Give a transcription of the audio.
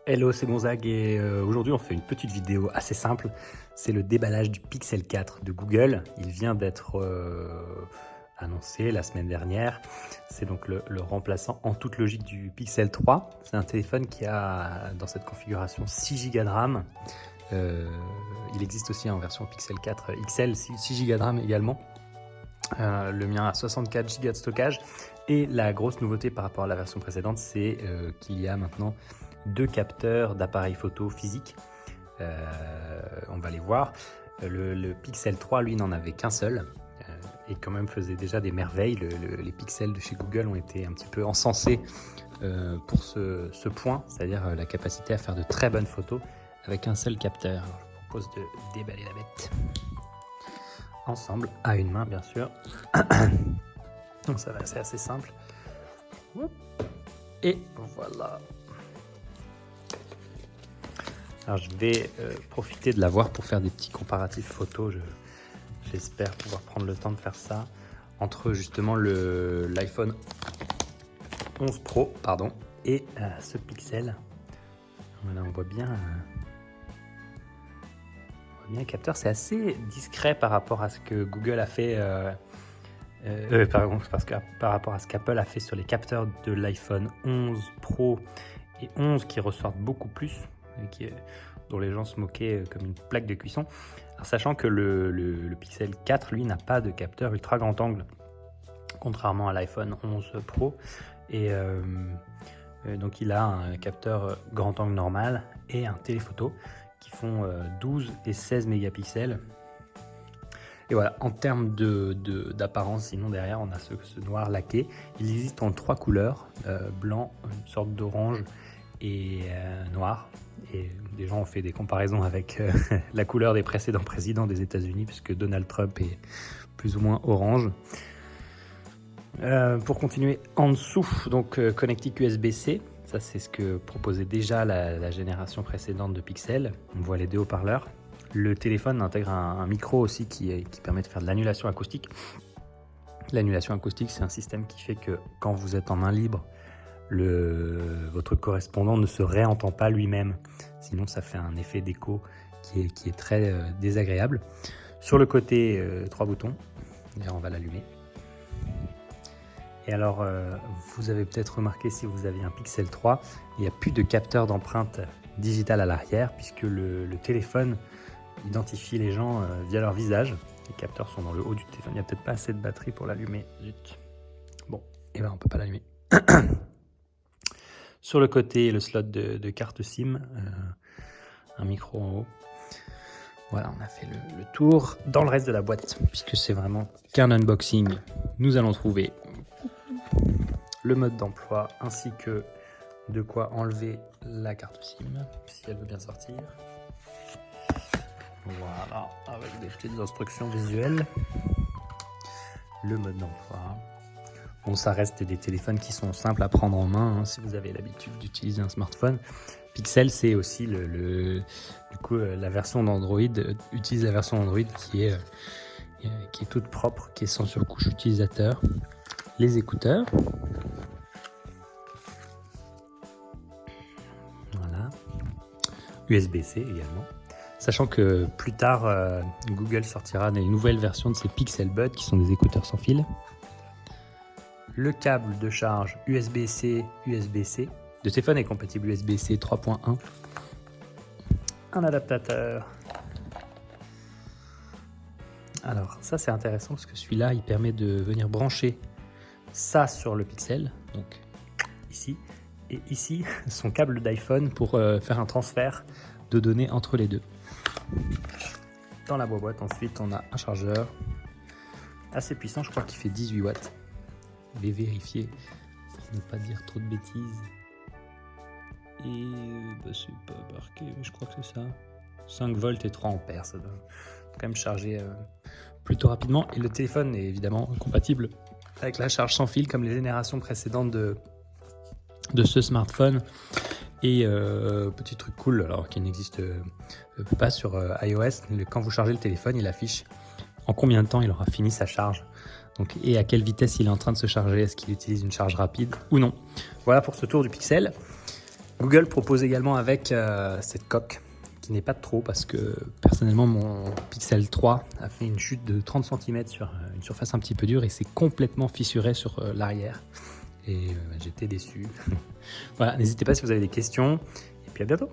Hello, c'est Gonzague et aujourd'hui on fait une petite vidéo assez simple. C'est le déballage du Pixel 4 de Google. Il vient d'être annoncé la semaine dernière. C'est donc le remplaçant en toute logique du Pixel 3. C'est un téléphone qui a dans cette configuration 6 Go de RAM. Il existe aussi en version Pixel 4 XL 6 Go de RAM également. Le mien a 64 Go de stockage. Et la grosse nouveauté par rapport à la version précédente, c'est qu'il y a maintenant 2 capteurs d'appareil photo physique. On va les voir. Le Pixel 3, lui, n'en avait qu'un seul et quand même faisait déjà des merveilles. Les pixels de chez Google ont été un petit peu encensés pour ce point, c'est-à-dire la capacité à faire de très bonnes photos avec un seul capteur. Alors, je vous propose de déballer la bête ensemble, à une main bien sûr. Donc ça va, c'est assez simple. Et voilà. Alors je vais profiter de la voir pour faire des petits comparatifs photos. J'espère pouvoir prendre le temps de faire ça entre justement l'iPhone 11 Pro et ce Pixel. Voilà, on voit bien le capteur. C'est assez discret par rapport à ce que Google a fait. Par rapport à ce qu'Apple a fait sur les capteurs de l'iPhone 11 Pro et 11 qui ressortent beaucoup plus. Dont les gens se moquaient comme une plaque de cuisson. Alors, sachant que le Pixel 4, lui, n'a pas de capteur ultra grand angle, contrairement à l'iPhone 11 Pro. Et donc, il a un capteur grand angle normal et un téléphoto qui font 12 et 16 mégapixels. Et voilà, en termes d'apparence, sinon derrière, on a ce noir laqué. Il existe en 3 couleurs, blanc, une sorte d'orange et noir. Et des gens ont fait des comparaisons avec la couleur des précédents présidents des États-Unis, puisque Donald Trump est plus ou moins orange. Pour continuer en dessous, donc connectique USB-C, ça c'est ce que proposait déjà la génération précédente de Pixel. On voit les 2 haut-parleurs. Le téléphone intègre un micro aussi qui permet de faire de l'annulation acoustique. L'annulation acoustique, c'est un système qui fait que quand vous êtes en main libre, votre correspondant ne se réentend pas lui-même. Sinon, ça fait un effet d'écho qui est très désagréable. Sur le côté, 3 boutons. D'ailleurs, on va l'allumer. Et alors, vous avez peut-être remarqué, si vous avez un Pixel 3, il n'y a plus de capteur d'empreinte digitale à l'arrière, puisque le téléphone identifie les gens via leur visage. Les capteurs sont dans le haut du téléphone. Il n'y a peut-être pas assez de batterie pour l'allumer. Zut. Bon, et ben on ne peut pas l'allumer. Sur le côté, le slot de carte SIM, un micro en haut. Voilà, on a fait le tour. Dans le reste de la boîte, puisque c'est vraiment qu'un unboxing, nous allons trouver le mode d'emploi ainsi que de quoi enlever la carte SIM, si elle veut bien sortir. Voilà, avec des petites instructions visuelles. Le mode d'emploi. Bon, ça reste des téléphones qui sont simples à prendre en main si vous avez l'habitude d'utiliser un smartphone. Pixel, c'est aussi la version d'Android, utilise la version Android qui est toute propre, qui est sans surcouche utilisateur. Les écouteurs. Voilà. USB-C également. Sachant que plus tard, Google sortira des nouvelles versions de ces Pixel Buds qui sont des écouteurs sans fil. Le câble de charge USB-C, USB-C. Le téléphone est compatible USB-C 3.1. Un adaptateur. Alors ça c'est intéressant parce que celui-là il permet de venir brancher ça sur le Pixel, donc ici, et ici son câble d'iPhone pour faire un transfert de données entre les deux. Dans la boîte ensuite on a un chargeur assez puissant, je crois qu'il fait 18 watts. Je vais vérifier pour ne pas dire trop de bêtises. Et c'est pas marqué, mais je crois que c'est ça. 5 volts et 3 ampères, ça doit quand même charger plutôt rapidement. Et le téléphone est évidemment compatible avec la charge sans fil comme les générations précédentes de ce smartphone. Et petit truc cool, alors qui n'existe pas sur iOS, quand vous chargez le téléphone, il affiche en combien de temps il aura fini sa charge. Donc, et à quelle vitesse il est en train de se charger, est-ce qu'il utilise une charge rapide ou non. Voilà pour ce tour du Pixel. Google propose également avec cette coque, qui n'est pas de trop parce que personnellement mon Pixel 3 a fait une chute de 30 cm sur une surface un petit peu dure et c'est complètement fissuré sur l'arrière. Et j'étais déçu. Voilà, n'hésitez pas si vous avez des questions et puis à bientôt.